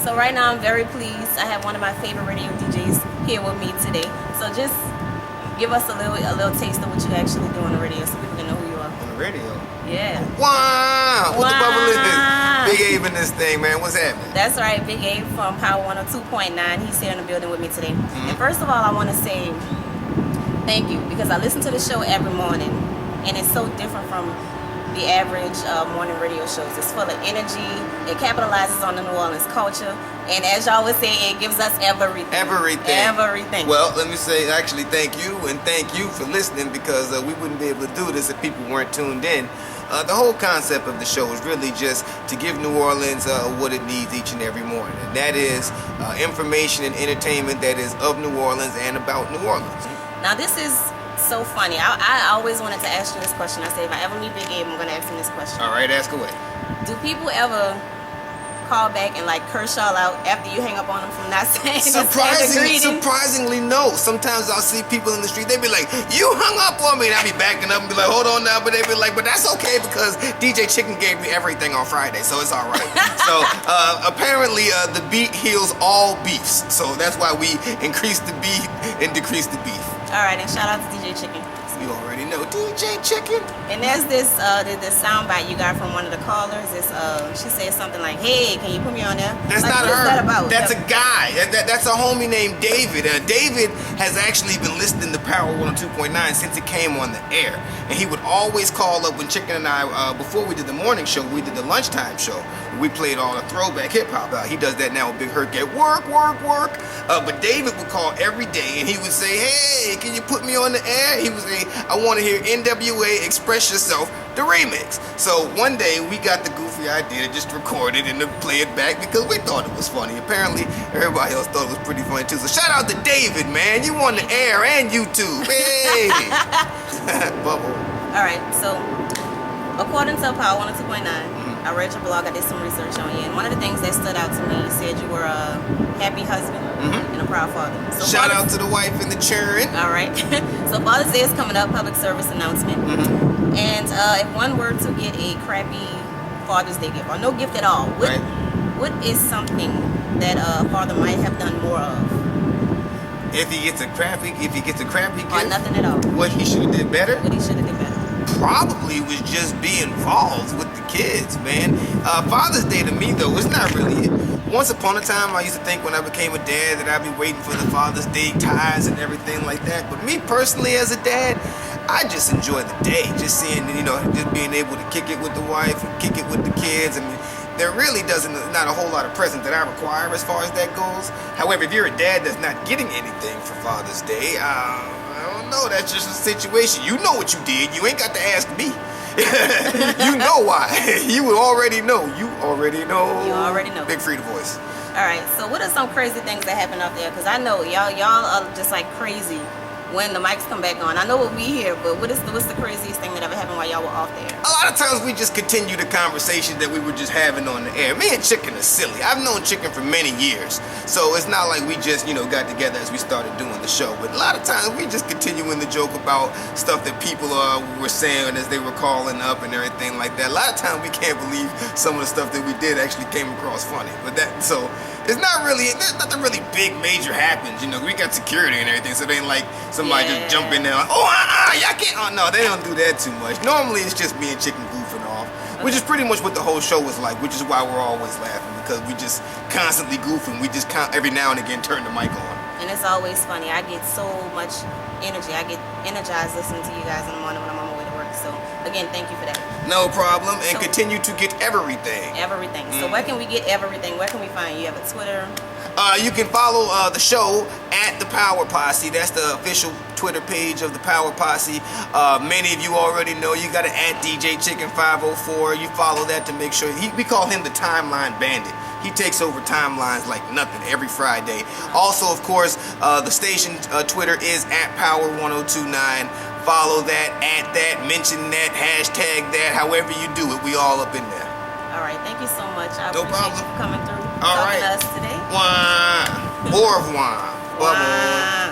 So right now I'm very pleased. I have one of my favorite radio DJs here with me today. So just give us a little taste of what you actually do on the radio so people can know who you are. On the radio? Yeah. Wow! What the Wow. bubble is? Big Abe in this thing, man. What's happening? That's right, Big Abe from Power 102.9. He's here in the building with me today. And first of all, I want to say thank you because I listen to the show every morning, and it's so different from the average morning radio shows. It's full of energy. It capitalizes on the New Orleans culture, and as y'all would say, it gives us everything. Everything. Well, let me say actually thank you, and thank you for listening, because we wouldn't be able to do this if people weren't tuned in. The whole concept of the show is really just to give New Orleans what it needs each and every morning, and that is information and entertainment that is of New Orleans and about New Orleans. Now this is so funny. I always wanted to ask you this question. I said if I ever meet Big Abe, I'm going to ask him this question. All right, ask away. Do people ever call back and like curse y'all out after you hang up on them from not saying Surprisingly, no. Sometimes I'll see people in the street, they be like, you hung up on me, and I'll be backing up and be like, hold on now, but they be like, but that's okay because DJ Chicken gave me everything on Friday, so it's all right. So apparently the beat heals all beefs, so that's why we increase the beat and decrease the beef. All right, and shout out to DJ Chicken. You already know DJ Chicken. And there's this sound bite you got from one of the callers. She said something like, "Hey, can you put me on there?" That's like, not what's her. That about? That's a guy. That's a homie named David. David has actually been listening to Power 102.9 since it came on the air, and he would always call up when Chicken and I, before we did the morning show, we did the lunchtime show. We played all the throwback hip hop. He does that now with Big Herc at work. But David would call every day, and he would say, "Hey, can you put me on the air?" He would say, "I want to hear NWA Express Yourself, the remix." So one day we got the goofy idea to just record it and to play it back because we thought it was funny. Apparently everybody else thought it was pretty funny too. So shout out to David, man. You on the air and YouTube. Hey. Bubble. All right. So according to Power 102.9, I read your blog. I did some research on you, and one of the things that stood out to me, you said you were a happy husband and a proud father. So shout out to the wife and the children. All right. So Father's Day is coming up, public service announcement. And if one were to get a crappy Father's Day gift, or no gift at all, what is something that a father might have done more of? If he gets a crappy gift, or nothing at all. What he should have did better? What he should have did better. Probably was just be involved with the kids, man. Father's Day to me though, it's not really it. Once upon a time, I used to think when I became a dad that I'd be waiting for the Father's Day ties and everything like that. But me personally as a dad, I just enjoy the day. Just seeing, just being able to kick it with the wife and kick it with the kids. I mean, there really not a whole lot of present that I require as far as that goes. However, if you're a dad that's not getting anything for Father's Day, I don't know, that's just a situation. You know what you did. You ain't got to ask me. You know why. You already know. You already know. Big Frida voice. All right. So what are some crazy things that happen out there? Because I know y'all are just like crazy when the mics come back on. I know we'll be here, but what's the craziest thing that ever happened while y'all were off there? A lot of times we just continue the conversation that we were just having on the air. Me and Chicken are silly. I've known Chicken for many years, so it's not like we just got together as we started doing the show. But a lot of times we just continuing to joke about stuff that people were saying as they were calling up and everything like that. A lot of times we can't believe some of the stuff that we did actually came across funny. But there's nothing really big major happens. We got security and everything, so they ain't like somebody just jump in there like, y'all can't. Oh no, they don't do that too much. Normally it's just me and Chicken goofing off, which is pretty much what the whole show was like, which is why we're always laughing, because we just constantly goofing. We just every now and again turn the mic on. And it's always funny. I get so much energy. I get energized listening to you guys in the morning when I'm on my way to work. So again, thank you for that. No problem, and continue to get everything. Everything. So where can we get everything? Where can we find you? You have a Twitter? You can follow the show at The Power Posse. That's the official Twitter page of The Power Posse. Many of you already know you got to add DJ Chicken 504. You follow that to make sure. We call him the Timeline Bandit. He takes over timelines like nothing every Friday. Also, of course, the station Twitter is at Power 1029. Follow that, add that, mention that, hashtag that, however you do it. We all up in there. All right, thank you so much. I no appreciate problem. you coming through all talking right. to us today. Wine. Au revoir. Bubble.